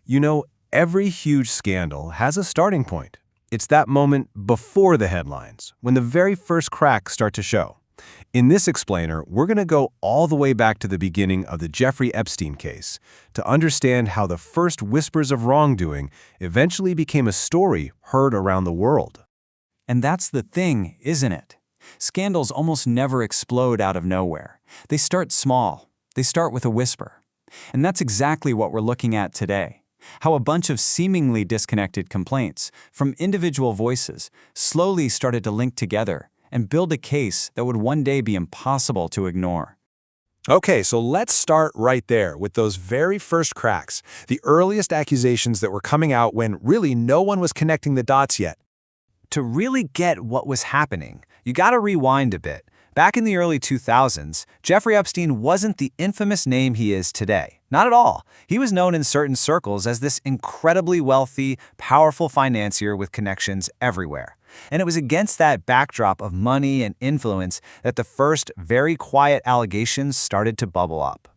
You know, every huge scandal has a starting point. It's that moment before the headlines, when the very first cracks start to show. In this explainer, we're going to go all the way back to the beginning of the Jeffrey Epstein case to understand how the first whispers of wrongdoing eventually became a story heard around the world. And that's the thing, isn't it? Scandals almost never explode out of nowhere. They start small. They start with a whisper. And that's exactly what we're looking at today. How a bunch of seemingly disconnected complaints from individual voices slowly started to link together and build a case that would one day be impossible to ignore. Okay, so let's start right there with those very first cracks, the earliest accusations that were coming out when really no one was connecting the dots yet. To really get what was happening, you gotta rewind a bit. Back in the early 2000s, Jeffrey Epstein wasn't the infamous name he is today. Not at all. He was known in certain circles as this incredibly wealthy, powerful financier with connections everywhere. And it was against that backdrop of money and influence that the first very quiet allegations started to bubble up.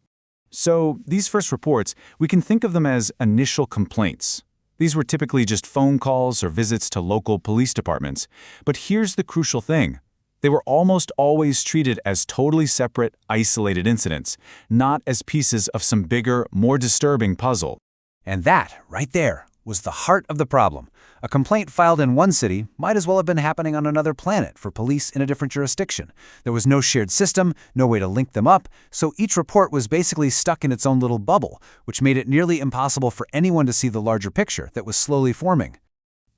So these first reports, we can think of them as initial complaints. These were typically just phone calls or visits to local police departments. But here's the crucial thing. They were almost always treated as totally separate, isolated incidents, not as pieces of some bigger, more disturbing puzzle. And that, right there, was the heart of the problem. A complaint filed in one city might as well have been happening on another planet for police in a different jurisdiction. There was no shared system, no way to link them up, so each report was basically stuck in its own little bubble, which made it nearly impossible for anyone to see the larger picture that was slowly forming.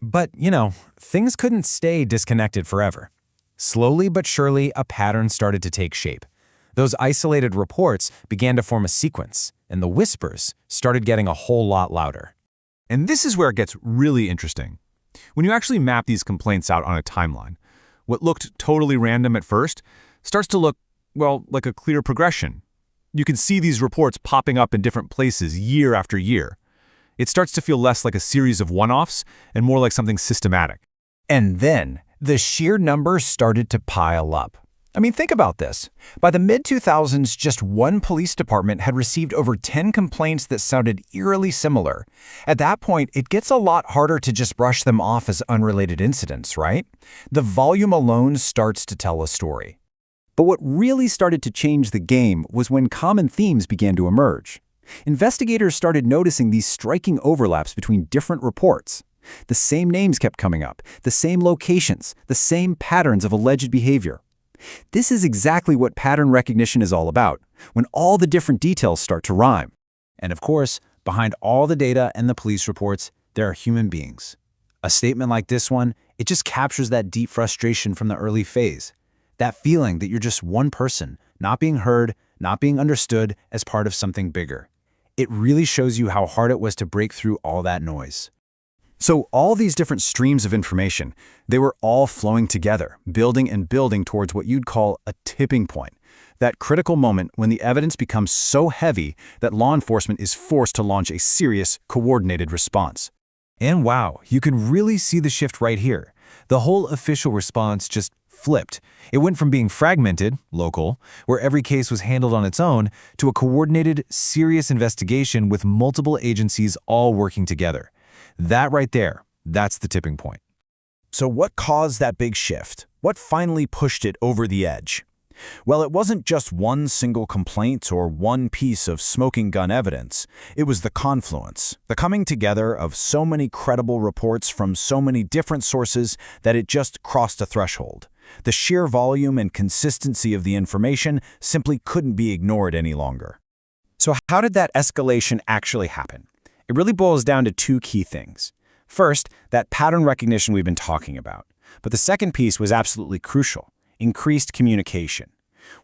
But, things couldn't stay disconnected forever. Slowly but surely, a pattern started to take shape. Those isolated reports began to form a sequence, and the whispers started getting a whole lot louder. And this is where it gets really interesting. When you actually map these complaints out on a timeline, what looked totally random at first starts to look, well, like a clear progression. You can see these reports popping up in different places year after year. It starts to feel less like a series of one-offs and more like something systematic. And then the sheer numbers started to pile up. I mean, think about this. By the mid-2000s, just one police department had received over 10 complaints that sounded eerily similar. At that point, it gets a lot harder to just brush them off as unrelated incidents, right? The volume alone starts to tell a story. But what really started to change the game was when common themes began to emerge. Investigators started noticing these striking overlaps between different reports. The same names kept coming up, the same locations, the same patterns of alleged behavior. This is exactly what pattern recognition is all about, when all the different details start to rhyme. And of course, behind all the data and the police reports, there are human beings. A statement like this one, it just captures that deep frustration from the early phase. That feeling that you're just one person, not being heard, not being understood as part of something bigger. It really shows you how hard it was to break through all that noise. So all these different streams of information, they were all flowing together, building and building towards what you'd call a tipping point. That critical moment when the evidence becomes so heavy that law enforcement is forced to launch a serious, coordinated response. And wow, you can really see the shift right here. The whole official response just flipped. It went from being fragmented, local, where every case was handled on its own, to a coordinated, serious investigation with multiple agencies all working together. That right there, that's the tipping point. So what caused that big shift? What finally pushed it over the edge? Well, it wasn't just one single complaint or one piece of smoking gun evidence. It was the confluence, the coming together of so many credible reports from so many different sources that it just crossed a threshold. The sheer volume and consistency of the information simply couldn't be ignored any longer. So how did that escalation actually happen? It really boils down to two key things. First, that pattern recognition we've been talking about. But the second piece was absolutely crucial: increased communication.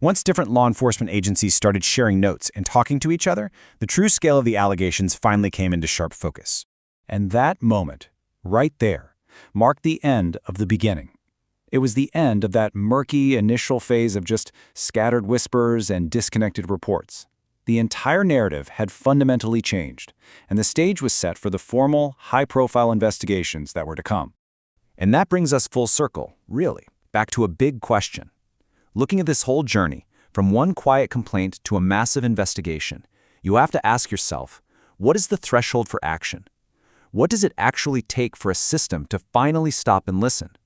Once different law enforcement agencies started sharing notes and talking to each other, the true scale of the allegations finally came into sharp focus. And that moment, right there, marked the end of the beginning. It was the end of that murky initial phase of just scattered whispers and disconnected reports. The entire narrative had fundamentally changed, and the stage was set for the formal, high-profile investigations that were to come. And that brings us full circle, really, back to a big question. Looking at this whole journey, from one quiet complaint to a massive investigation, you have to ask yourself, What is the threshold for action? What does it actually take for a system to finally stop and listen?